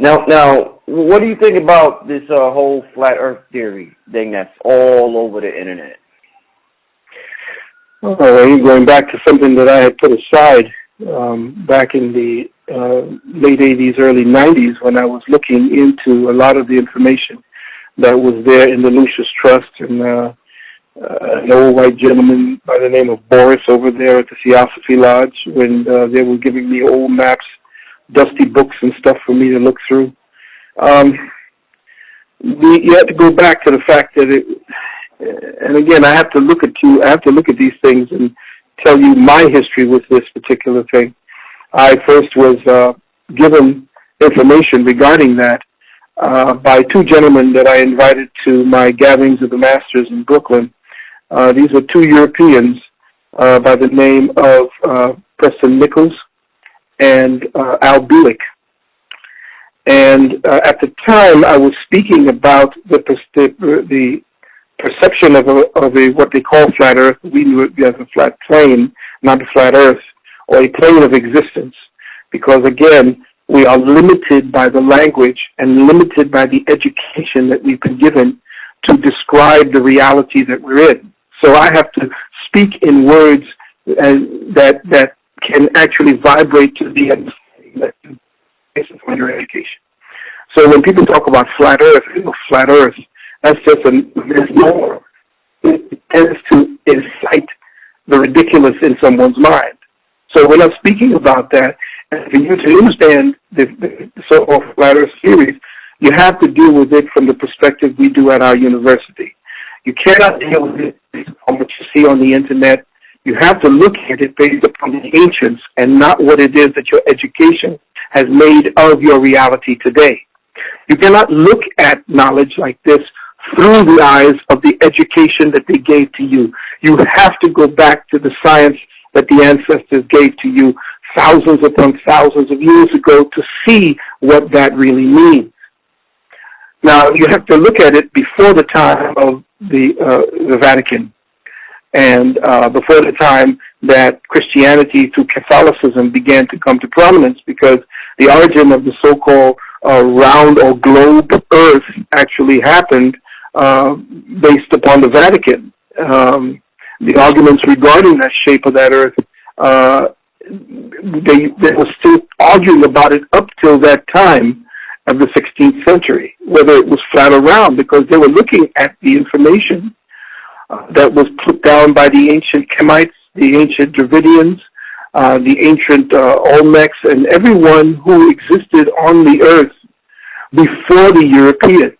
Now, what do you think about this whole flat Earth theory thing that's all over the internet? Well, you're going back to something that I had put aside back in the late 80s, early 90s, when I was looking into a lot of the information that was there in the Lucius Trust, and an old white gentleman by the name of Boris over there at the Theosophy Lodge, when they were giving me old maps, dusty books and stuff for me to look through. You have to go back to the fact that and again, I have to look at these things and tell you my history with this particular thing. I first was given information regarding that by two gentlemen that I invited to my gatherings of the Masters in Brooklyn. These were two Europeans by the name of Preston Nichols and Al Bielek. And at the time, I was speaking about the perception of a what they call flat Earth. We knew it as a flat plane, not a flat Earth, or a plane of existence, because again, we are limited by the language and limited by the education that we've been given to describe the reality that we're in. So I have to speak in words that can actually vibrate to the understanding basis for your education. So when people talk about flat Earth, flat Earth, that's just a misnomer. It tends to incite the ridiculous in someone's mind. So when I'm speaking about that, and for you to understand the so-called flat Earth series, you have to deal with it from the perspective we do at our university. You cannot deal with it based on what you see on the internet. You have to look at it based upon the ancients and not what it is that your education has made of your reality today. You cannot look at knowledge like this through the eyes of the education that they gave to you. You have to go back to the science that the ancestors gave to you thousands upon thousands of years ago to see what that really means. Now, you have to look at it before the time of the Vatican and before the time that Christianity through Catholicism began to come to prominence, because the origin of the so-called round or globe Earth actually happened based upon the Vatican. The arguments regarding that shape of that Earth, they were still arguing about it up till that time of the 16th century, whether it was flat or round, because they were looking at the information that was put down by the ancient Kemites, the ancient Dravidians, the ancient Olmecs, and everyone who existed on the earth before the Europeans.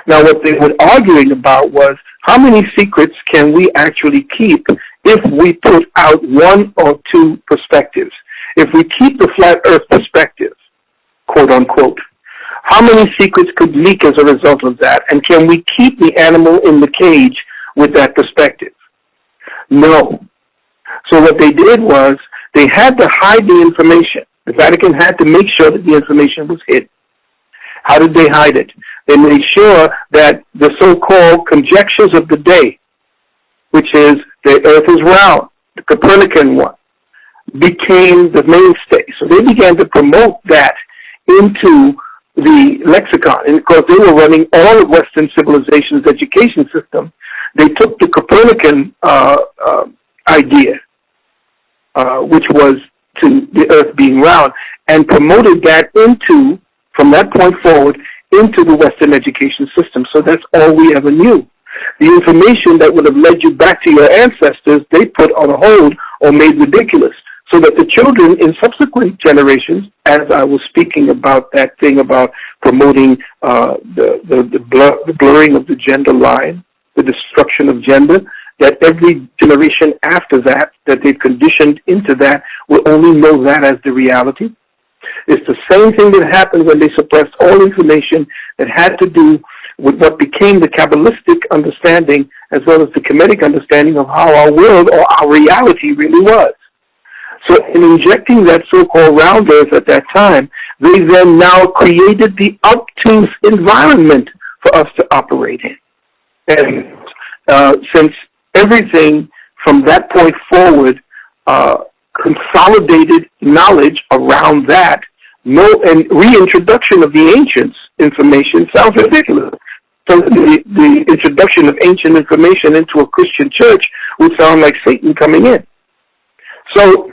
Now, what they were arguing about was how many secrets can we actually keep if we put out one or two perspectives. If we keep the flat earth perspective, quote unquote, how many secrets could leak as a result of that? And can we keep the animal in the cage with that perspective? No. So what they did was they had to hide the information. The Vatican had to make sure that the information was hidden. How did they hide it? They made sure that the so-called conjectures of the day, which is the earth is round, the Copernican one, became the mainstay. So they began to promote that into the lexicon. And of course, they were running all of Western civilization's education system. They took the Copernican idea, which was to the earth being round, and promoted that into, from that point forward, into the Western education system. So that's all we ever knew. The information that would have led you back to your ancestors, they put on hold or made ridiculous, so that the children in subsequent generations, as I was speaking about that thing about promoting the blurring of the gender line, the destruction of gender, that every generation after that they've conditioned into that will only know that as the reality. It's the same thing that happened when they suppressed all information that had to do with what became the Kabbalistic understanding as well as the Kemetic understanding of how our world or our reality really was. So in injecting that so-called round earth at that time, they then now created the obtuse environment for us to operate in. And since everything from that point forward consolidated knowledge around that No, and reintroduction of the ancients information sounds ridiculous. So the introduction of ancient information into a Christian church would sound like Satan coming in. So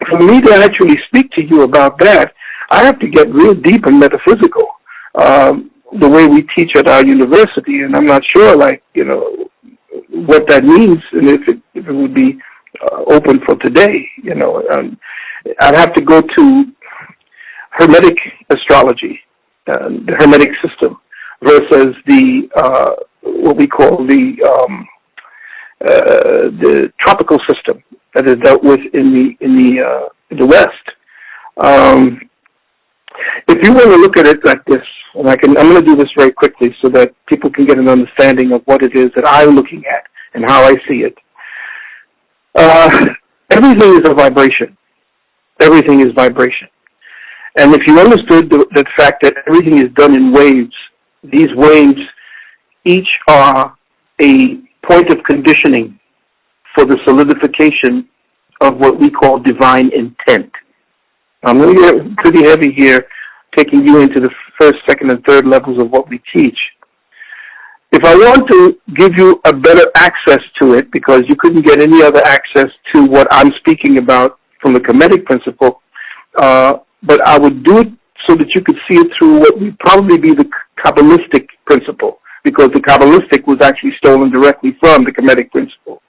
for me to actually speak to you about that, I have to get real deep in metaphysical, the way we teach at our university, and I'm not sure, what that means, and if it would be open for today. I'd have to go to Hermetic astrology, the Hermetic system, versus the what we call the tropical system that is dealt with in the West. If you want to look at it like this, and I'm going to do this very quickly so that people can get an understanding of what it is that I'm looking at and how I see it. Everything is a vibration. Everything is vibration. And if you understood the fact that everything is done in waves, these waves each are a point of conditioning for the solidification of what we call divine intent. I'm going to get pretty heavy here, taking you into the first, second, and third levels of what we teach. If I want to give you a better access to it, because you couldn't get any other access to what I'm speaking about from the Kemetic principle, but I would do it so that you could see it through what would probably be the Kabbalistic principle, because the Kabbalistic was actually stolen directly from the Kemetic principle.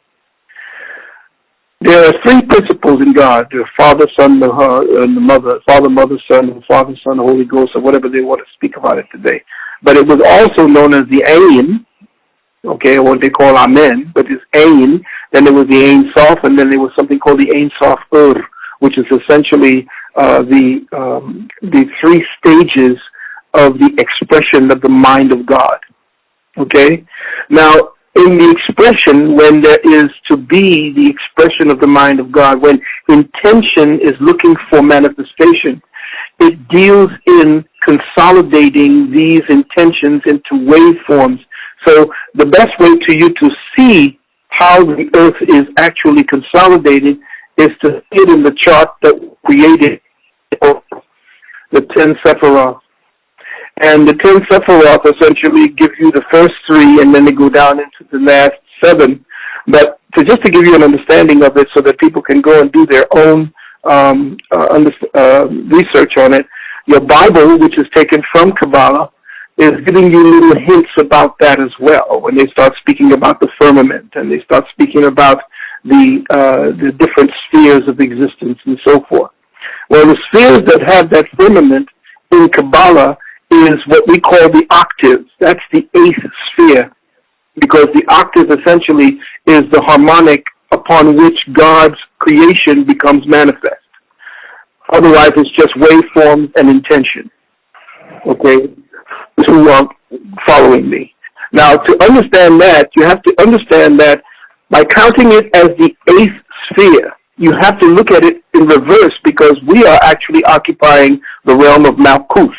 There are three principles in God: the Father, Son, and the Mother, Father, Mother, Son, and Father, Son, Holy Ghost, or whatever they want to speak about it today. But it was also known as the Ain, okay, or what they call Amen, but it's Ain. Then there was the Ain Sof, and then there was something called the Ain Sof Ur, which is essentially the three stages of the expression of the mind of God. Okay? Now, in the expression, when there is to be the expression of the mind of God, when intention is looking for manifestation, it deals in consolidating these intentions into waveforms. So the best way to you to see how the earth is actually consolidated is to see it in the chart that created the 10 Sephiroth. And the 10 Sephiroth essentially give you the first three, and then they go down into the last 7. But just to give you an understanding of it so that people can go and do their own research on it, your Bible, which is taken from Kabbalah, is giving you little hints about that as well when they start speaking about the firmament and they start speaking about the different spheres of existence and so forth. Well, the spheres that have that firmament in Kabbalah is what we call the octave. That's the 8th sphere, because the octave essentially is the harmonic upon which God's creation becomes manifest. Otherwise, it's just waveforms and intention. Okay? Who are following me. Now, to understand that, you have to understand that by counting it as the 8th sphere, you have to look at it in reverse, because we are actually occupying the realm of Malkuth.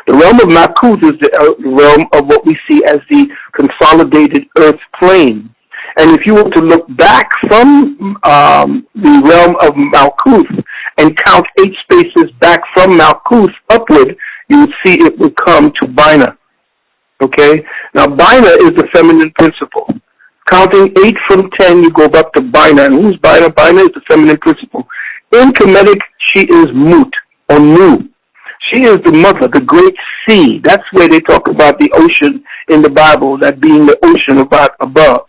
The realm of Malkuth is the realm of what we see as the consolidated earth plane. And if you were to look back from the realm of Malkuth and count 8 spaces back from Malkuth upward, you would see it would come to Bina. Okay? Now, Bina is the feminine principle. Counting 8 from 10, you go up to Bina. And who's Bina? Bina is the feminine principle. In Kemetic, she is Mut, or Nu. She is the mother, the great sea. That's where they talk about the ocean in the Bible, that being the ocean above.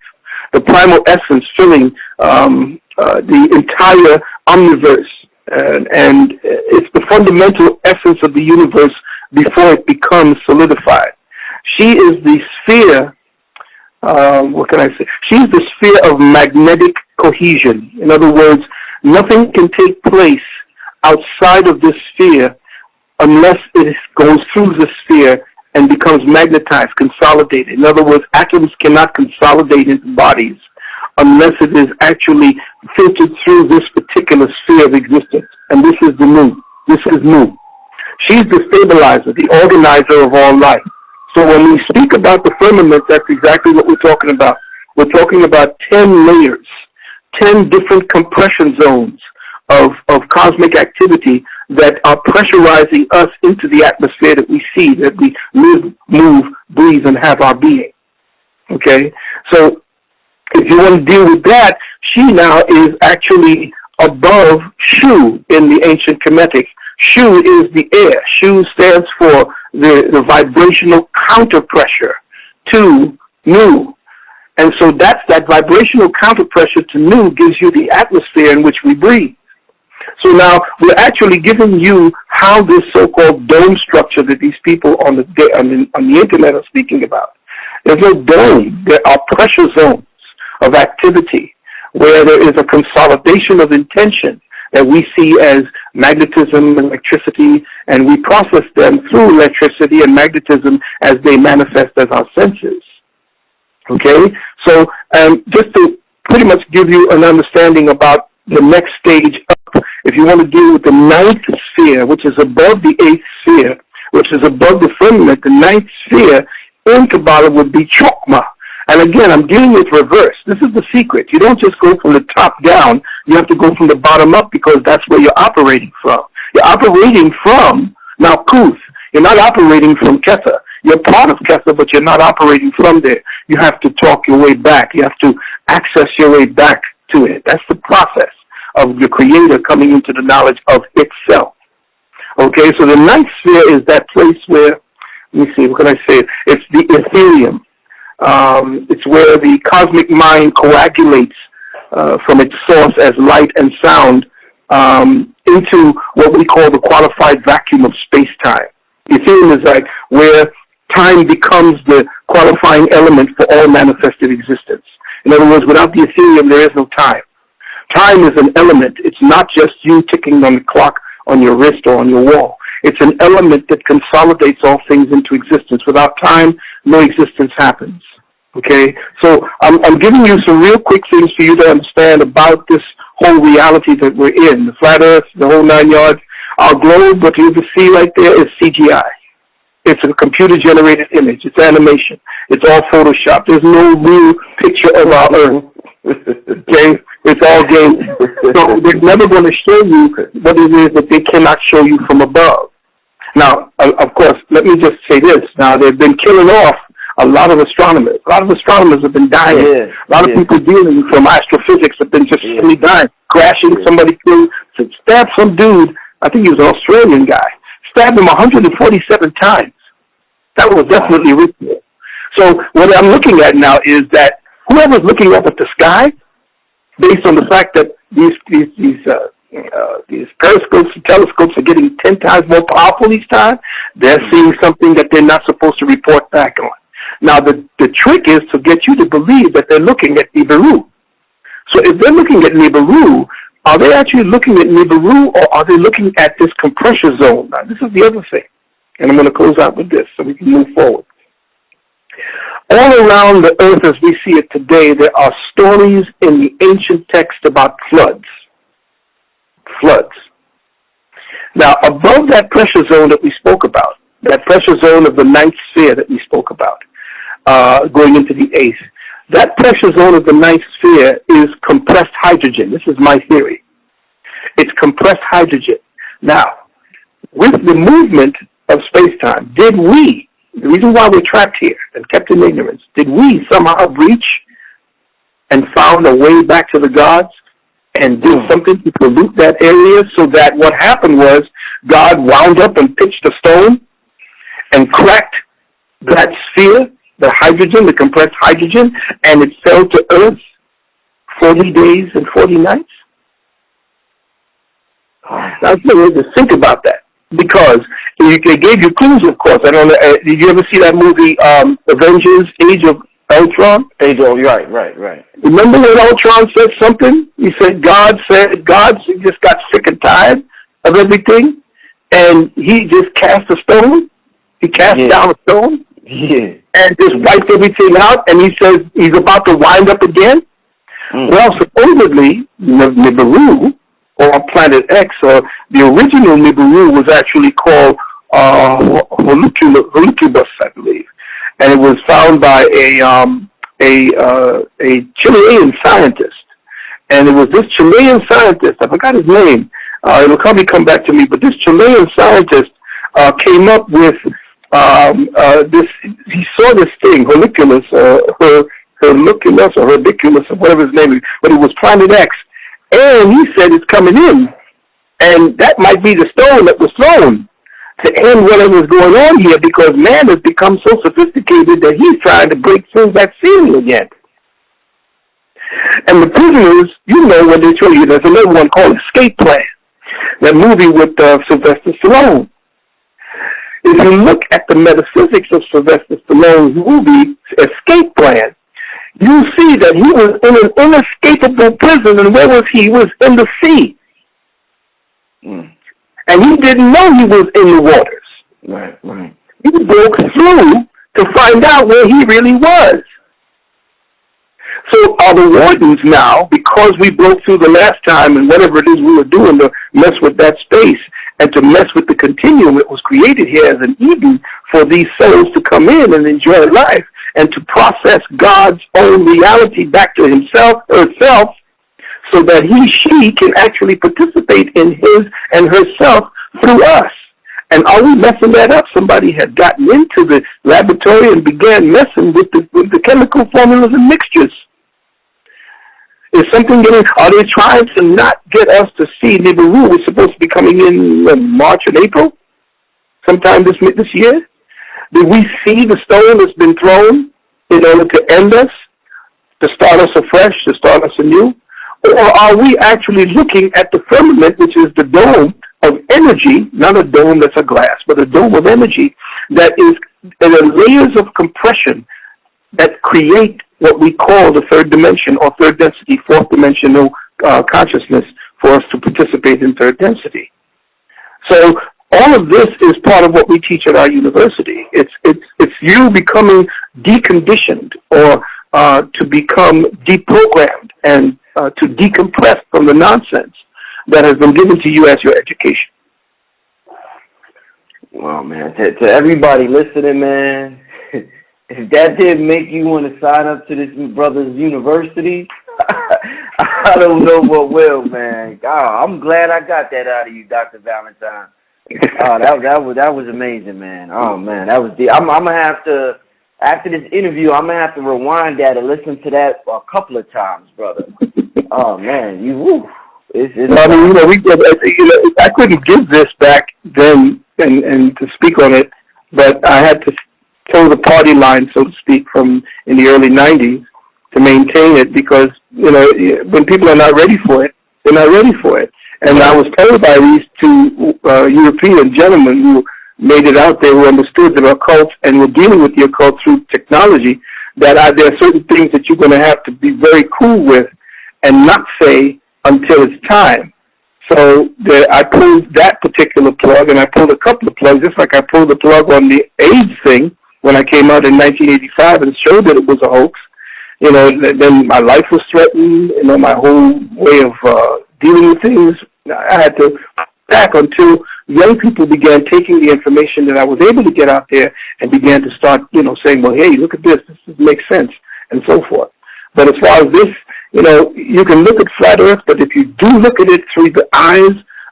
The primal essence filling the entire omniverse. And it's the fundamental essence of the universe before it becomes solidified. She is the sphere, what can I say? She's the sphere of magnetic cohesion. In other words, nothing can take place outside of this sphere unless it goes through the sphere and becomes magnetized, consolidated. In other words, atoms cannot consolidate into bodies unless it is actually filtered through this particular sphere of existence. And this is the Nu. This is Nu. She's the stabilizer, the organizer of all life. So when we speak about the firmament, that's exactly what we're talking about. We're talking about 10 layers, 10 different compression zones of cosmic activity that are pressurizing us into the atmosphere that we see, that we live, move, breathe, and have our being. Okay? So if you want to deal with that, she now is actually above Shu in the ancient Kemetic. Shu is the air. Shu stands for the vibrational counter pressure to Nu. And so that vibrational counter pressure to Nu gives you the atmosphere in which we breathe. So now we're actually giving you how this so-called dome structure that these people on the internet are speaking about. There's no dome. There are pressure zones of activity where there is a consolidation of intention that we see as magnetism and electricity, and we process them through electricity and magnetism as they manifest as our senses. Okay? So just to pretty much give you an understanding about the next stage up, if you want to deal with the ninth sphere, which is above the eighth sphere, which is above the firmament, the ninth sphere in Kabbalah would be Chokmah. And again, I'm dealing with reverse. This is the secret. You don't just go from the top down. You have to go from the bottom up because that's where you're operating from. You're operating from Malkuth. You're not operating from Ketha. You're part of Ketha, but you're not operating from there. You have to talk your way back. You have to access your way back to it. That's the process of the Creator coming into the knowledge of itself. Okay, so the ninth sphere is that place where, let me see, what can I say? It's the Ethereum. It's where the cosmic mind coagulates from its source as light and sound into what we call the qualified vacuum of space-time. Ethereum is like where time becomes the qualifying element for all manifested existence. In other words, without the Ethereum, there is no time. Time is an element. It's not just you ticking on the clock on your wrist or on your wall. It's an element that consolidates all things into existence. Without time, no existence happens. Okay? So I'm giving you some real quick things for you to understand about this whole reality that we're in. The flat earth, the whole 9 yards. Our globe, what you can see right there is CGI. It's a computer-generated image. It's animation. It's all Photoshop. There's no real picture of our earth. Okay? It's all game. So they're never going to show you what it is that they cannot show you from above. Now, of course, let me just say this. Now, they've been killing off a lot of astronomers. A lot of astronomers have been dying. Yeah, a lot of people dealing from astrophysics have been just suddenly dying. Crashing, somebody killed, stabbed some dude, I think he was an Australian guy, stabbed him 147 times. That was definitely ritual. So what I'm looking at now is that whoever's looking up at the sky, based on the fact that these periscopes and telescopes are getting 10 times more powerful each time, they're seeing something that they're not supposed to report back on. Now, the trick is to get you to believe that they're looking at Nibiru. So if they're looking at Nibiru, are they actually looking at Nibiru, or are they looking at this compression zone? Now, this is the other thing, and I'm going to close out with this so we can move forward. All around the earth as we see it today, there are stories in the ancient text about floods. Floods. Now, above that pressure zone that we spoke about, that pressure zone of the ninth sphere that we spoke about, going into the eighth, that pressure zone of the ninth sphere is compressed hydrogen. This is my theory. It's compressed hydrogen. Now, with the movement of space-time, the reason why we're trapped here and kept in ignorance, did we somehow reach and found a way back to the gods and did something to pollute that area so that what happened was God wound up and pitched a stone and cracked that sphere, the hydrogen, the compressed hydrogen, and it fell to Earth 40 days and 40 nights? Now, just think about that. Because they gave you clues, of course. I don't know. Did you ever see that movie, Avengers: Age of Ultron? Right. Remember when Ultron said something? He said God just got sick and tired of everything, and he just cast a stone. He cast down a stone, and just wiped everything out. And he says he's about to wind up again. Well, supposedly Nibiru, or Planet X, or the original Nibiru was actually called Holukubus, I believe, and it was found by a Chilean scientist, and it was this Chilean scientist, I forgot his name, it'll probably come back to me, but this Chilean scientist came up with this. He saw this thing, Hercules, Hercules or Herbiculus or whatever his name is, but it was Planet X, and he said it's coming in, and that might be the stone that was thrown to end whatever's going on here, because man has become so sophisticated that he's trying to break through that ceiling again. And the prisoners, you know what they tell you, there's another one called Escape Plan, that movie with Sylvester Stallone. If you look at the metaphysics of Sylvester Stallone's movie, Escape Plan, you see that he was in an inescapable prison, and where was he? He was in the sea. Mm. And he didn't know he was in the waters. Right, right. He broke through to find out where he really was. So are the wardens now, because we broke through the last time and whatever it is we were doing to mess with that space and to mess with the continuum that was created here as an Eden for these souls to come in and enjoy life and to process God's own reality back to himself, herself, so that she can actually participate in his and herself through us. And are we messing that up? Somebody had gotten into the laboratory and began messing with the chemical formulas and mixtures. Is something getting, are they trying to not get us to see Nibiru? We're supposed to be coming in March and April, sometime this year. Did we see the stone that's been thrown in order to end us, to start us afresh, to start us anew? Or are we actually looking at the firmament, which is the dome of energy, not a dome that's a glass, but a dome of energy that is in layers of compression that create what we call the third dimension or third density, fourth dimensional consciousness for us to participate in third density. So all of this is part of what we teach at our university. It's you becoming deconditioned or to become deprogrammed and to decompress from the nonsense that has been given to you as your education. Well, man, to everybody listening, man, if that didn't make you want to sign up to this brother's university, I don't know what will, man. God, I'm glad I got that out of you, Dr. Valentine. That was amazing, man. Oh, man, that was deep. I'm gonna have to, after this interview, I'm gonna have to rewind that and listen to that a couple of times, brother. Oh man, I mean, I couldn't give this back then and to speak on it, but I had to toe the party line, so to speak, from in the early 90s to maintain it, because, when people are not ready for it, they're not ready for it. And I was told by these two European gentlemen who made it out there, who understood the occult and were dealing with the occult through technology, that there are certain things that you're going to have to be very cool with and not say until it's time. So I pulled that particular plug, and I pulled a couple of plugs, just like I pulled the plug on the AIDS thing when I came out in 1985 and showed that it was a hoax. Then my life was threatened, my whole way of dealing with things. I had to back until young people began taking the information that I was able to get out there and began to start, saying, well, hey, look at this makes sense, and so forth. But as far as this, you can look at flat Earth, but if you do look at it through the eyes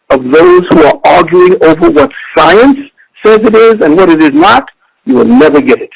of those who are arguing over what science says it is and what it is not, you will never get it.